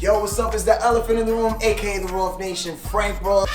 Yo, what's up? It's the elephant in the room, aka the Roth Nation, Frank Roth.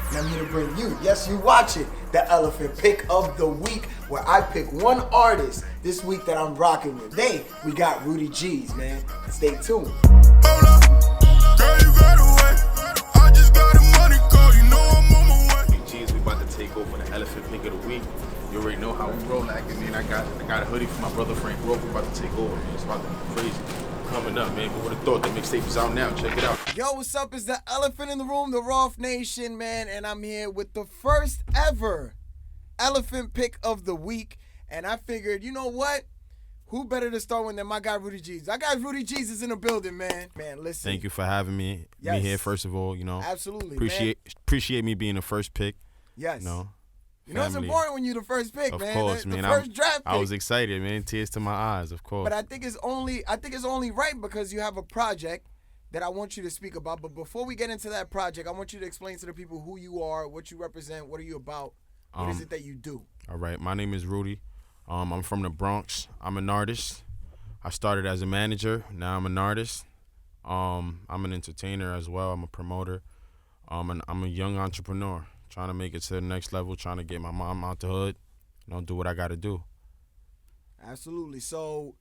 And I'm here to bring you, yes, you watch it, the elephant pick of the week, where I pick one artist this week that I'm rocking with. Today, we got Rudy G's, man. Stay tuned. Hold up, girl, you got away. I just got a money call, you know I'm on my way. G's, we about to take over the elephant pick of the week. You already know how we roll like it, man. I got a hoodie for my brother Frank Roth. We're about to take over, man. It's about to be crazy. Coming up, man. Who would have thought the mixtape is out now? Check it out. Yo, what's up? It's the elephant in the room, the Roth Nation, man. And I'm here with the first ever elephant pick of the week. And I figured, you know what? Who better to start with than my guy Rudy G's? I got Rudy G's is in the building, man. Man, listen. Thank you for having me. Yes. Me here, first of all, you know. Absolutely, Appreciate me being the first pick. Yes. You know. You know it's important when you're the first pick, of man. Course, the man. first draft pick. I was excited, man. Tears to my eyes, of course. But I think it's only right because you have a project that I want you to speak about. But before we get into that project, I want you to explain to the people who you are, what you represent, what are you about, what is it that you do? All right, my name is Rudy. I'm from the Bronx. I'm an artist. I started as a manager. Now I'm an artist. I'm an entertainer as well. I'm a promoter. I'm a young entrepreneur trying to make it to the next level, trying to get my mom out the hood, do what I got to do. Absolutely. So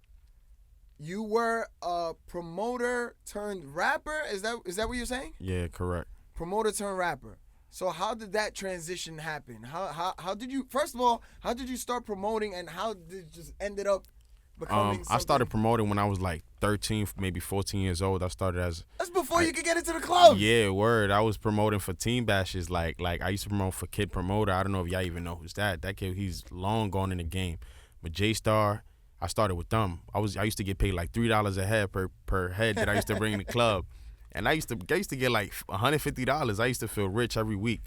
you were a promoter turned rapper? Is that what you're saying? Yeah, correct. Promoter turned rapper. So how did that transition happen? How did you, first of all, how did you start promoting and how did it just ended up becoming something? I started promoting when I was like 13, maybe 14 years old. I started as... That's before you could get into the clubs. Yeah, word. I was promoting for team bashes. Like I used to promote for Kid Promoter. I don't know if y'all even know who's that. That kid, he's long gone in the game. But J-Star, I started with them. I used to get paid like $3 a head per head that I used to bring in the club. And I used to get like $150. I used to feel rich every week.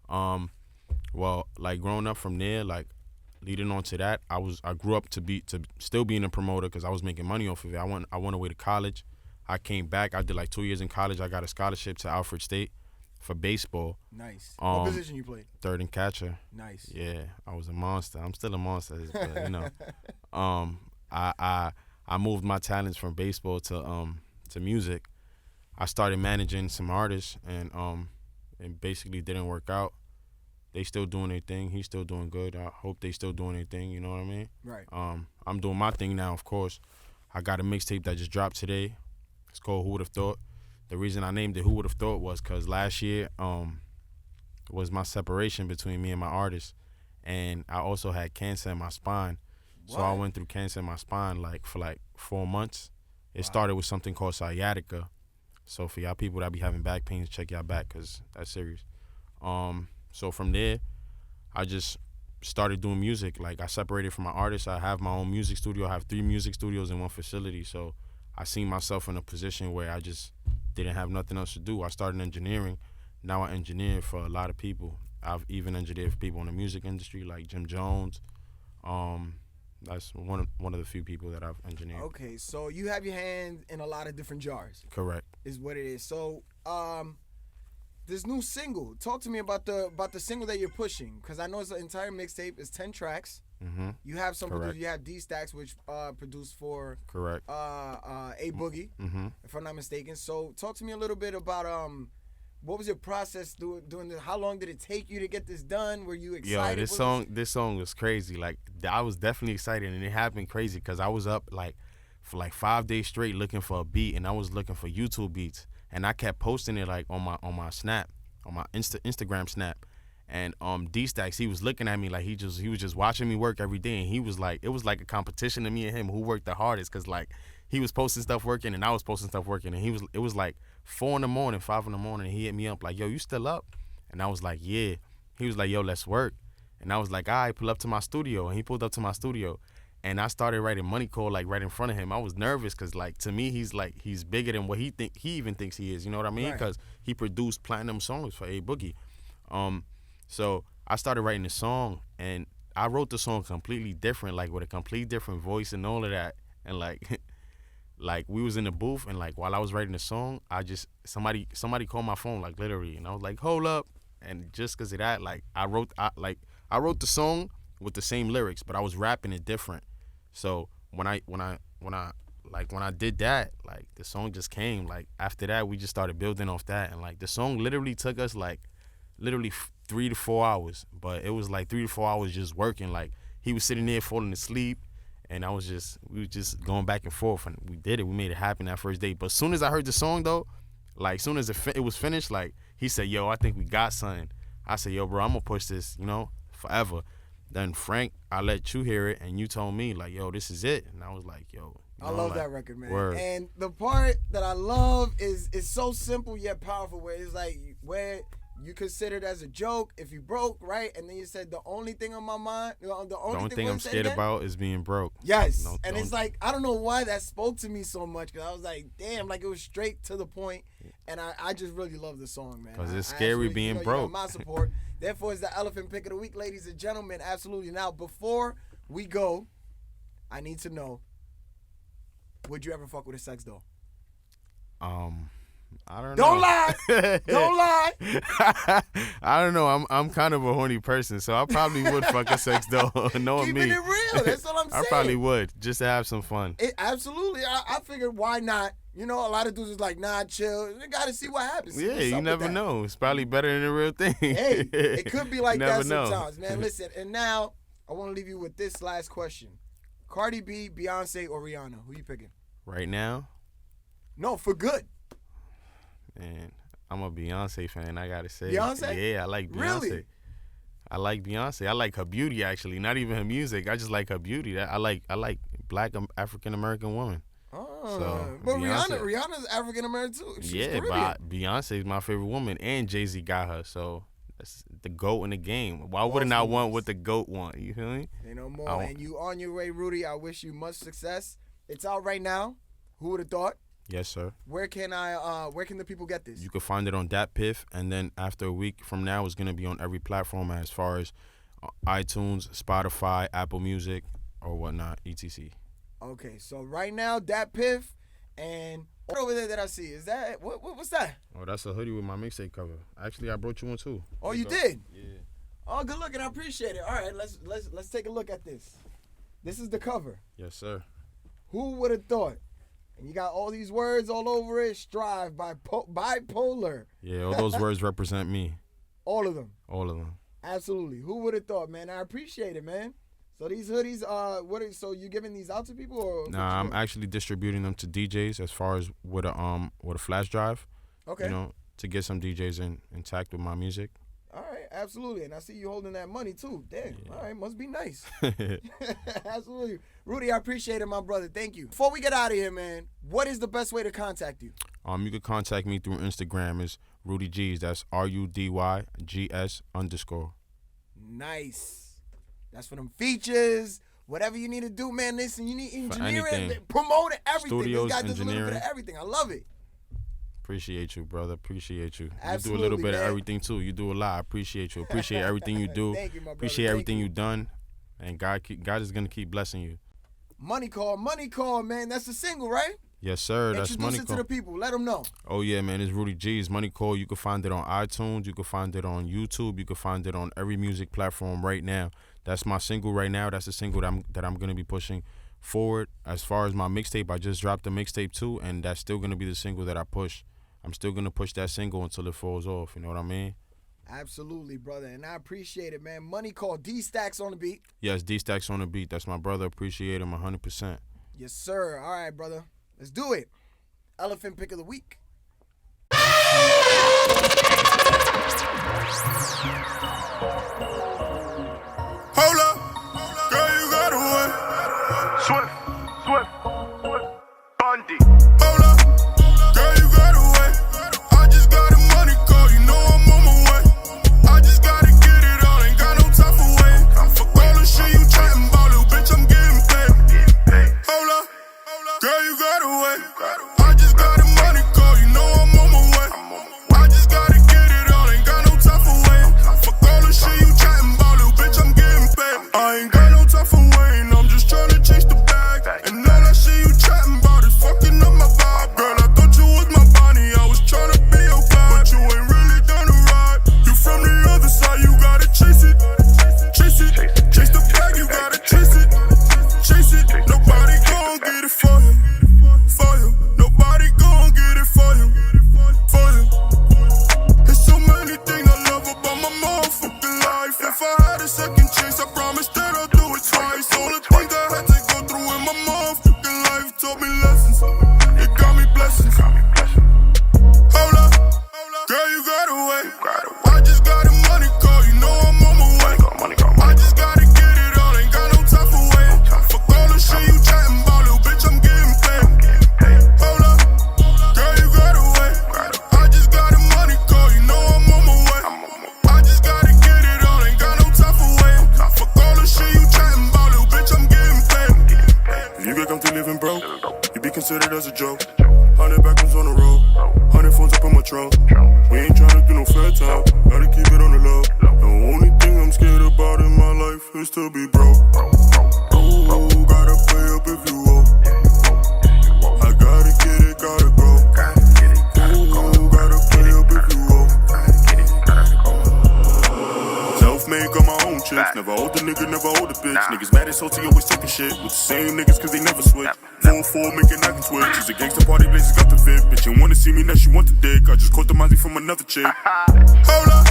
Well, like growing up from there, like leading on to that, I grew up to still being a promoter because I was making money off of it. I went away to college. I came back. I did like 2 years in college. I got a scholarship to Alfred State for baseball. Nice. What Um, position you played? Third and catcher. Nice. Yeah, I was a monster. I'm still a monster, but I moved my talents from baseball to music. I started managing some artists, and basically didn't work out. They still doing their thing. He's still doing good. I hope they still doing their thing. You know what I mean? Right. I'm doing my thing now, of course. I got a mixtape that just dropped today. It's called Who Would Have Thought. The reason I named it Who Would Have Thought was because last year was my separation between me and my artist, and I also had cancer in my spine. What? So I went through cancer in my spine for 4 months. It started with something called sciatica. So for y'all people that be having back pains, check y'all back because that's serious. So from there, I just started doing music. Like I separated from my artist. I have my own music studio. I have 3 music studios in one facility. So I seen myself in a position where I just didn't have nothing else to do. I started engineering. Now I engineer for a lot of people. I've even engineered for people in the music industry like Jim Jones. That's one of the few people that I've engineered. Okay, so you have your hand in a lot of different jars. Correct. Is what it is. So, this new single. Talk to me about the single that you're pushing, because I know it's an entire mixtape. It's 10 tracks. Mm-hmm. You have some. Correct. You have D Stacks, which produced for Correct. A Boogie, Mm-hmm. if I'm not mistaken. So, talk to me a little bit about what was your process doing this? How long did it take you to get this done? Were you excited? Yo, this song was crazy. Like I was definitely excited, and it happened crazy because I was up for 5 days straight looking for a beat, and I was looking for YouTube beats, and I kept posting it like on my Snap, on my Instagram Snap, and D Stacks, he was looking at me like he was just watching me work every day, and he was like, it was like a competition to me and him who worked the hardest, because like he was posting stuff working and I was posting stuff working, and it was like 4 in the morning, 5 in the morning, and he hit me up like, yo, you still up? And I was like, yeah. He was like, yo, let's work. And I was like, all right, pull up to my studio. And he pulled up to my studio, and I started writing Money Call like right in front of him. I was nervous because like to me he's bigger than what he even thinks he is. You know what I mean? Because he produced platinum songs for A Boogie. So I started writing the song, and I wrote the song completely different, like with a complete different voice and all of that. And like like we was in the booth, and like while I was writing the song, I just somebody called my phone, like literally, and I was like, hold up. And just because of that, like I wrote the song with the same lyrics, but I was rapping it different. So when I like when I did that, like the song just came. Like after that, we just started building off that, and like the song literally took us like 3 to 4 hours, but it was like 3 to 4 hours just working. Like he was sitting there falling asleep, and we were just going back and forth, and we did it. We made it happen that first day. But as soon as I heard the song though, like as soon as it was finished, like he said, "Yo, I think we got something." I said, "Yo, bro, I'm gonna push this, forever." Then Frank, I let you hear it, and you told me like, "Yo, this is it," and I was like, "Yo." I love that record, man. Word. And the part that I love is it's so simple yet powerful, where it's like where you consider it as a joke if you broke, right? And then you said the only thing on my mind, the only thing I'm scared about is being broke. Yes, and it's like I don't know why that spoke to me so much, because I was like, damn, like it was straight to the point, and I just really love the song, man. Because it's scary being broke. You got my support. Therefore, it's the Elephant Pick of the Week, ladies and gentlemen. Absolutely. Now, before we go, I need to know: would you ever fuck with a sex doll? I don't know. Don't lie. Don't lie. I don't know. I'm kind of a horny person, so I probably would fuck a sex doll. Knowing me. Keeping it real. That's all I'm saying. I probably would, just to have some fun. Absolutely. I figured, why not? A lot of dudes is like, nah, chill. You got to see what happens. Yeah, you never know. It's probably better than the real thing. Hey, it could be like that know. sometimes, man. Listen, and now I want to leave you with this last question. Cardi B, Beyonce, or Rihanna? Who you picking? Right now? No, for good. Man, I'm a Beyonce fan, I gotta say. Beyonce? Yeah, I like Beyonce. Really? I like Beyonce. I like her beauty, actually. Not even her music. I just like her beauty. I like black African American woman. Oh, So, but Beyonce. Rihanna's African American too. She's Yeah, Caribbean. but Beyonce is my favorite woman, and Jay-Z got her. So that's the GOAT in the game. Why wouldn't I want what the GOAT want? You feel me? Ain't no more. And you on your way, Rudy. I wish you much success. It's out right now. Who would have thought? Yes, sir. Where can the people get this? You can find it on Dat Piff, and then after a week from now, it's gonna be on every platform as far as iTunes, Spotify, Apple Music, or whatnot, etc. Okay, so right now, Dat Piff, and over there that I see, is that what's that? Oh, that's a hoodie with my mixtape cover. Actually, I brought you one too. Oh, you did? Yeah. Oh, good looking. I appreciate it. All right, let's take a look at this. This is the cover. Yes, sir. Who would have thought? And you got all these words all over it. Strive, bipolar. Yeah, all those words represent me. All of them. All of them. Absolutely. Who would have thought, man? I appreciate it, man. So these hoodies, so you giving these out to people, or? Nah, I'm actually distributing them to DJs as far as with a flash drive. Okay. To get some DJs intact with my music. All right, absolutely. And I see you holding that money too. Damn. Yeah. All right, must be nice. Absolutely. Rudy, I appreciate it, my brother. Thank you. Before we get out of here, man, what is the best way to contact you? You can contact me through Instagram. It's Rudy G's. That's RUDYGS _. Nice. That's for them features. Whatever you need to do, man. Listen, you need engineering, promoting everything. Studios, this guy does a little engineering. bit of everything. I love it. Appreciate you, brother. Appreciate you. Absolutely, you do a little bit man. of everything too. You do a lot. I appreciate you. Appreciate everything you do. Thank you, my brother. Appreciate Thank everything you. you've done. And God is gonna keep blessing you. Money Call, man. That's the single, right? Yes, sir. That's Introduce Money it Call. to the people. Let them know. Oh yeah, man. It's Rudy G's Money Call. You can find it on iTunes. You can find it on YouTube. You can find it on every music platform right now. That's my single right now. That's the single that I'm gonna be pushing forward. As far as my mixtape, I just dropped the mixtape too, and that's still gonna be the single that I push. I'm still gonna push that single until it falls off. You know what I mean? Absolutely, brother, and I appreciate it, man. Money Call, D Stacks on the beat. Yes, D Stacks on the beat. That's my brother. Appreciate him 100%. Yes, sir. All right, brother. Let's do it. Elephant Pick of the Week. Hold up, girl, you got away. Swift, Bundy. Hold up, girl, you got away. I just got a money call, you know I'm on my way. I just gotta get it all, ain't got no time for waiting. Fuck all the shit you chatting about, little bitch, I'm getting paid. Hold up, girl, you got away. I just got a money call, you know I'm on my way. I just gotta get it all, ain't got no time for waiting. Fuck all the shit you chatting about, little bitch, I'm getting paid. I ain't got no time for waiting, I'm just tryna chase the bag. And all that shit you chatting about is fucking up my vibe. Girl, I thought you was my Bonnie, I was tryna be your guy. But you ain't really down to ride. You from the other side, you gotta chase it. Chase it, chase the bag, you gotta chase it. Chase it, nobody gon' get it for you. motherfucking life taught me lessons. It got me blessings. Hold up, girl, you got away. I just got a money call, you know I'm on my way. I just gotta get it all, ain't got no time for waiting. Fuck all the shit you chatting about, little bitch, I'm getting paid. Hold up, girl, you got away. I just got a money call, you know I'm on my way. I just gotta get it all, ain't got no time for waiting. Fuck all the shit you chatting about, little bitch, I'm getting paid. If you get come to living broke, you be considered as a joke. 100 backwards on the road, 100 phones up in my trunk. We ain't tryna do no fair time, gotta keep it on the low. The only thing I'm scared about in my life is to be broke. Oh, gotta pay up if you owe. I gotta get it, gotta go. Oh, gotta pay up if you owe. Self-made, got my own chips. Never hold the nigga, never hold the bitch. Niggas mad as salty, always talking shit. With the same niggas cause they never switch. 4-4, making I can twitch. She's a gangsta party, blazes got the fit. Bitch, you wanna see me, now she want the dick. I just caught the Mozzie from another chick. Hold up,